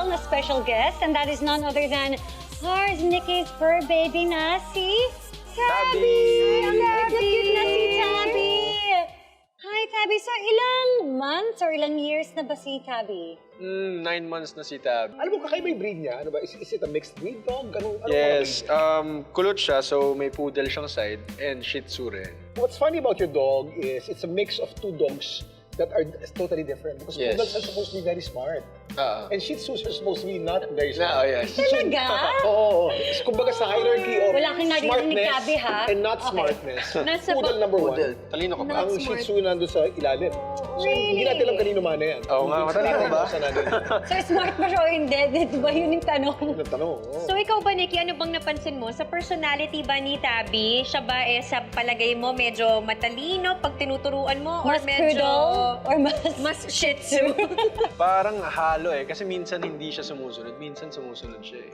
Poodle, a special guest, and that is none other than ours, Nikki's fur baby na si Tabby! Ang cute na si Tabby! Hi, Tabby. So, ilang months or ilang years na ba si Tabby? 9 months na si Tab. Alam mo, kakaiba yung breed niya? Ano ba? Is it a mixed breed dog? Anong Yes, mga breed niya? kulot siya, so may poodle siyang side, and Shih Tzu rin. What's funny about your dog is it's a mix of two dogs that are totally different. Because Yes. poodles are supposed to be very smart. And Shih Tzus are supposed to be not very smart. yes. Talaga? Oo. Kumbaga sa hierarchy of Wala kang narinig ni smartness Tabby, ha? and not Okay. smartness. Nasa Poodle number one. Talino ka ba? Ang Shih Tzu nandun sa ilalim. So, hindi Really? natin alam kanino mana yan. Oo nga, matalino ba? So, smart ba siya o hindi? Di ba yun yung tanong? Ang tanong. oo. So ikaw ba, Nikki, ano bang napansin mo? Sa personality ba ni Tabby, siya ba sa palagay mo medyo matalino pag tinuturuan mo? Mas or medyo poodle? Or mas Shih Tzu? Parang halo eh, kasi minsan hindi siya sumusunod, minsan sumusunod siya eh.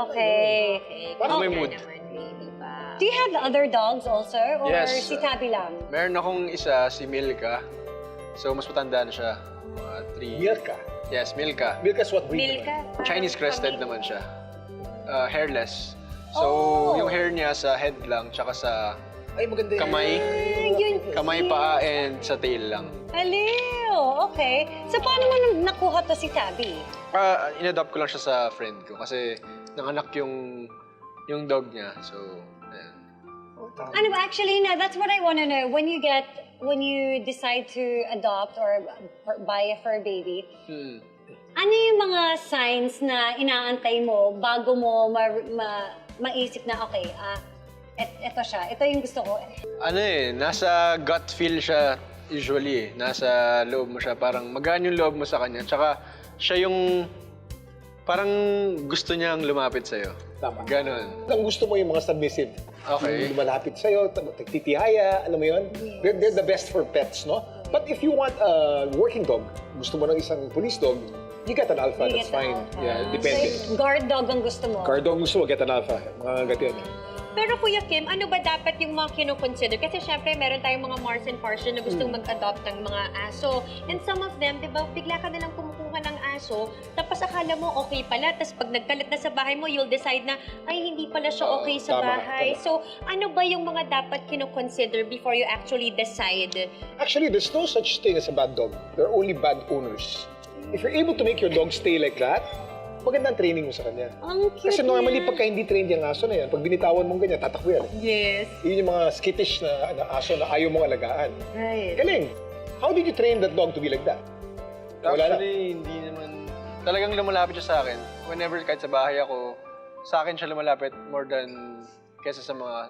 Okay. Parang may kaya mood. naman, baby ba? Do you have other dogs also? Or Yes. si Tabby lang? Meron akong isa, si Milka. So, mas matanda na siya. Mga 3. Milka. Yes, Milka. Milka's what breed? Milka? naman? Chinese crested naman siya. Hairless. So, Oh. yung hair niya sa head lang, tsaka sa Ay, maganda yan. kamay, Yun. kamay, paa, and sa tail lang. Aliw! Okay. So, paano mo nakuha to si Tabby? In-adopt ko lang siya sa friend ko kasi nanganak yung dog niya. So, ayan. Ano ba? Actually, that's what I want to know. When you decide to adopt or buy a fur baby, ano yung mga signs na inaantay mo bago mo maisip na, okay, ito siya. Ito yung gusto ko. Ano eh, nasa gut feel siya usually eh. Nasa loob mo siya. Parang magaan yung loob mo sa kanya. Tsaka siya yung parang gusto niyang lumapit sa'yo. Tama. Ganon. Ang gusto mo yung mga submissive. Okay. Yung malapit sa'yo, titihaya, alam mo yun? They're the best for pets, no? But if you want a working dog, gusto mo ng isang police dog, you get an alpha, You that's get the fine. alpha. Yeah, depende. So, guard dog ang gusto mo. Guard dog gusto mo, get an alpha. Mga ganyan. Pero Kuya Kim, ano ba dapat yung mga kinoconsider? Kasi syempre, meron tayong mga Mars and Parsian na gustong mag-adopt ng mga aso. And some of them, di ba, bigla ka nalang kumukuha ng aso, tapos akala mo okay pala, tapos pag nagkalat na sa bahay mo, you'll decide na, ay, hindi pala siya okay sa tama, bahay. tama. So, ano ba yung mga dapat kinoconsider before you actually decide? Actually, there's no such thing as a bad dog. There are only bad owners. If you're able to make your dog stay like that, magandang training mo sa kanya. Ang cute Kasi normally, niya. pagka hindi trained yung aso na yan, pag binitawan mong ganyan, tatakbo yan. Yes. Yun yung mga skittish na aso na ayaw mong alagaan. Right. Galing! How did you train that dog to be like that? Wala na. Actually, hindi naman. Talagang lumalapit siya sa akin. Whenever kahit sa bahay ako, sa akin siya lumalapit more than kesa sa mga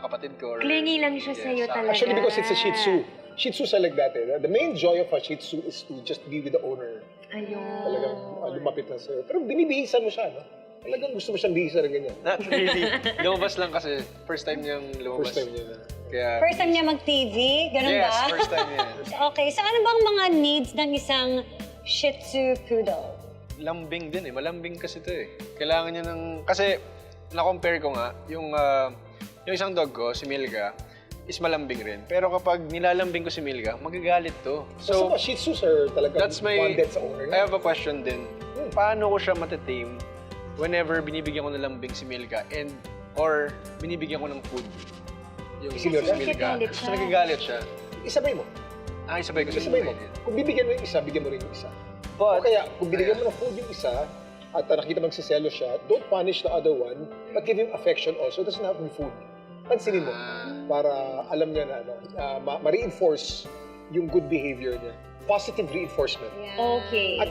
kapatid ko. Or, Clingy lang siya sa'yo sa akin. talaga. Actually, because it's a Shih Tzu. Shih Tzus are like that. Eh. The main joy of a Shih Tzu is to just be with the owner. Ayun. Talagang lumapit lang sa'yo. Pero binibihisan mo siya, no? Talagang gusto mo siyang bihisan ng ganyan. Not really. Lumabas lang kasi. First time niyang lumabas. First time niya na. Kaya, First time niya mag-TV? Ganun yes, ba? first time niya. Okay, so ano bang mga needs ng isang Shih Tzu Poodle? Lambing din eh. Malambing kasi ito eh. Kailangan niya ng... Kasi, na-compare ko nga, yung isang dog ko, si Milka, is malambing rin. Pero kapag nilalambing ko si Milka, magagalit to. So, Shih Tzus are talagang that's my... bonded sa owner I niya. have a question din. Paano ko siya matatame whenever binibigyan ko ng lambing si Milka or binibigyan ko ng food? Yung Si Milka? Nagagalit siya. So, nagagalit siya. Isabay mo. Isabay ko sa Isabay mo. buhay. Kung bibigyan mo yung isa, bigyan mo rin yung isa. O But, kaya, kung binigyan mo ng food yung isa, at nakita magsiselo siya, don't punish the other one, but give him affection also. Doesn't have to be food. Pansinin mo. Para alam niya na, ma-reinforce yung good behavior niya. Positive reinforcement. Okay. At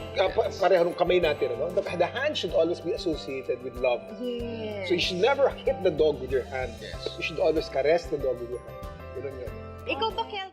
pareho nung kamay natin, ano? The hand should always be associated with love. Yes. So you should never hit the dog with your hand. Yes. You should always caress the dog with your hand. Ganun yun. Ikaw ba, Kel?